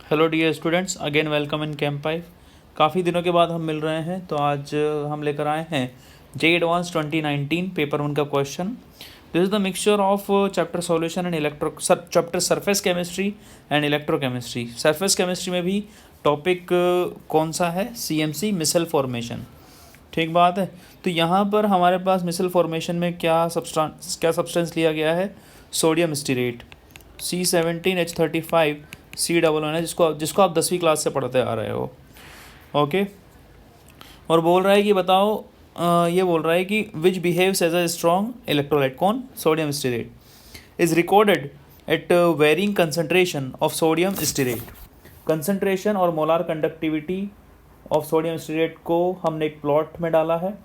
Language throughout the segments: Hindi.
Hello dear students, again welcome in camp 5। काफ़ी दिनों के बाद हम मिल रहे हैं, तो आज हम लेकर आए हैं जे एडवांस 2019 पेपर 1 का question. This is the mixture of chapter solution and chapter surface chemistry and electrochemistry. Surface chemistry में भी टॉपिक कौन सा है? CMC मिसल फॉर्मेशन। ठीक बात है। तो यहाँ पर हमारे पास मिसल फॉर्मेशन में क्या सब्सटेंस लिया गया है? सोडियम स्टीरेट C17H35 C11 है, जिसको आप 10वीं क्लास से पढ़ते आ रहे हो। ओके। और बोल रहा है कि बताओ, ये बोल रहा है कि which behaves as a strong electrolyte. कौन? Sodium stearate is recorded at varying concentration of sodium stearate. Concentration और molar conductivity of sodium stearate को हमने एक प्लॉट में डाला है।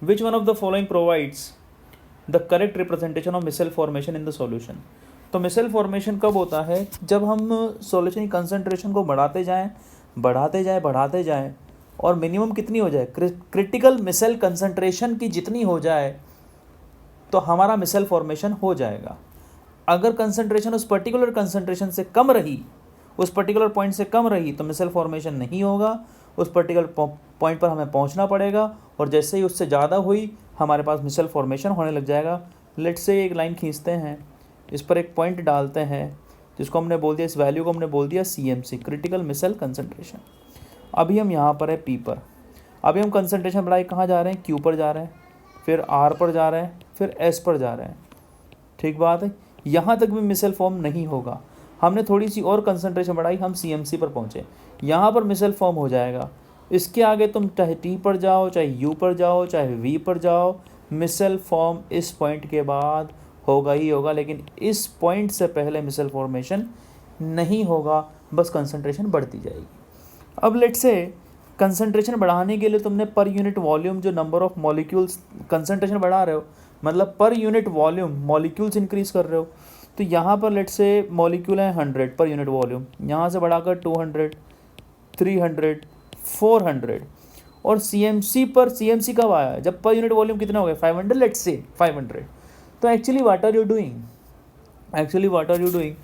Which one of the following provides the correct representation of micelle formation in the solution. तो मिसल फॉर्मेशन कब होता है? जब हम सॉल्यूशन की कंसंट्रेशन को बढ़ाते जाएं और मिनिमम कितनी हो जाए, क्रिटिकल मिसल कंसंट्रेशन की जितनी हो जाए तो हमारा मिसल फॉर्मेशन हो जाएगा। अगर कंसंट्रेशन उस पर्टिकुलर कंसंट्रेशन से कम रही, उस पर्टिकुलर पॉइंट से कम रही, तो मिसल फॉर्मेशन नहीं होगा। उस पर्टिकुलर पॉइंट पर हमें पहुंचना पड़ेगा, और जैसे ही उससे ज़्यादा हुई हमारे पास मिसल फॉर्मेशन होने लग जाएगा। लेट्स से एक लाइन खींचते हैं, इस पर एक पॉइंट डालते हैं, जिसको हमने बोल दिया, इस वैल्यू को हमने बोल दिया CMC, क्रिटिकल मिसल कंसंट्रेशन। अभी हम यहाँ पर है P पर। अभी हम कंसंट्रेशन बढ़ाई कहाँ जा रहे हैं? Q पर जा रहे हैं, फिर R पर जा रहे हैं, फिर S पर जा रहे हैं। ठीक बात है। यहाँ तक भी मिसल फॉर्म नहीं होगा। हमने थोड़ी सी और कंसंट्रेशन बढ़ाई, हम CMC पर पहुँचे, यहाँ पर मिसल फॉर्म हो जाएगा। इसके आगे तुम चाहे T पर जाओ, चाहे U पर जाओ, चाहे V पर जाओ, मिसल फॉर्म इस पॉइंट के बाद होगा ही होगा, लेकिन इस पॉइंट से पहले मिसल फॉर्मेशन नहीं होगा, बस कंसंट्रेशन बढ़ती जाएगी। अब लेट्स से कंसंट्रेशन बढ़ाने के लिए तुमने पर यूनिट वॉल्यूम, जो नंबर ऑफ मॉलिक्यूल्स कंसंट्रेशन बढ़ा रहे हो, मतलब per unit volume molecules increase कर रहे हो। तो यहाँ पर लेट्स से मॉलिक्यूल है 100 पर यूनिट वॉल्यूम, यहाँ से बढ़ाकर 200, 300, 400। और CMC कब आया? जब पर यूनिट वॉल्यूम कितना हो गया? 500, लेट्स से 500। तो actually what are you doing?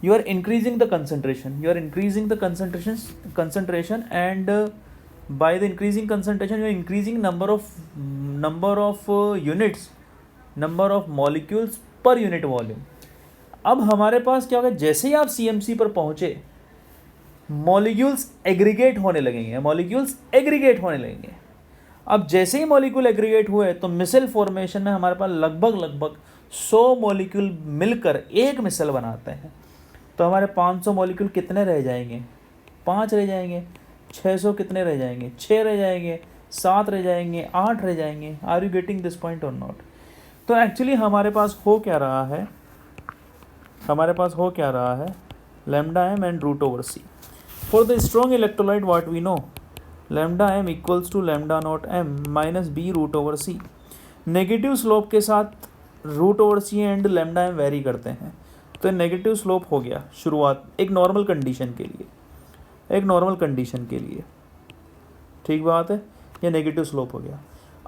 You are increasing the concentration. And by the increasing concentration you are increasing number of units, number of molecules per unit volume. अब हमारे पास क्या होगा? जैसे ही आप CMC पर पहुंचे, मॉलिक्यूल्स एग्रीगेट होने लगेंगे। अब जैसे ही मॉलिक्यूल एग्रीगेट हुए तो मिसल फॉर्मेशन में हमारे पास लगभग 100 मॉलिक्यूल मिलकर एक मिसल बनाते हैं। तो हमारे 500 मॉलिक्यूल कितने रह जाएंगे? 5 रह जाएंगे। 600 कितने रह जाएंगे? 6 रह जाएंगे, 7 रह जाएंगे, 8 रह जाएंगे। Are you getting this point और नॉट? तो एक्चुअली हमारे पास हो क्या रहा है? Lambda m and √/c। For the strong electrolyte what we know, lambda m equals to lambda naught m minus b √/c। Negative slope के साथ √/c and lambda m vary करते हैं, तो नेगेटिव स्लोप हो गया शुरुआत एक नॉर्मल कंडीशन के लिए। ठीक बात है, ये नेगेटिव स्लोप हो गया।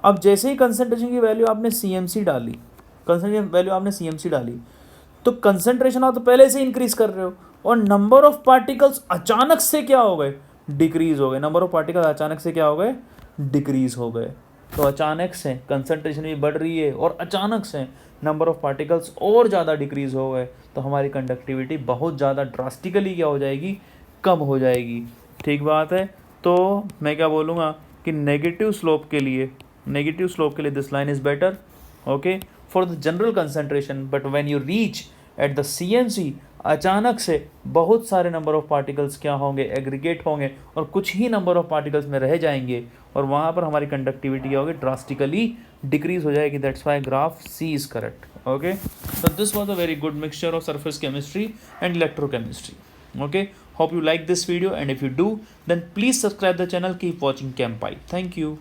अब जैसे ही कंसंट्रेशन की वैल्यू आपने CMC डाली, तो कंसंट्रेशन आप तो पहले से इंक्रीज कर रहे हो, और नंबर ऑफ पार्टिकल्स अचानक से क्या हो गए? डिक्रीज हो गए। डिक्रीज हो गए। तो अचानक से कंसंट्रेशन भी बढ़ रही है और अचानक से नंबर ऑफ पार्टिकल्स और ज़्यादा डिक्रीज हो गए, तो हमारी कंडक्टिविटी बहुत ज़्यादा ड्रास्टिकली क्या हो जाएगी? कम हो जाएगी। ठीक बात है। तो मैं क्या बोलूँगा कि नेगेटिव स्लोप के लिए this line is better, okay, for the general concentration. But when you reach at the CMC, अचानक से बहुत सारे नंबर ऑफ पार्टिकल्स क्या होंगे? एग्रीगेट होंगे, और कुछ ही नंबर ऑफ पार्टिकल्स में रह जाएंगे, और वहाँ पर हमारी कंडक्टिविटी क्या होगी? ड्रास्टिकली डिक्रीज हो जाएगी। That's why graph C is correct. Okay, so this was a very good mixture of surface chemistry and electrochemistry. Okay, hope you like this video, and if you do, then please subscribe the channel. Keep watching Camp 5. Thank you.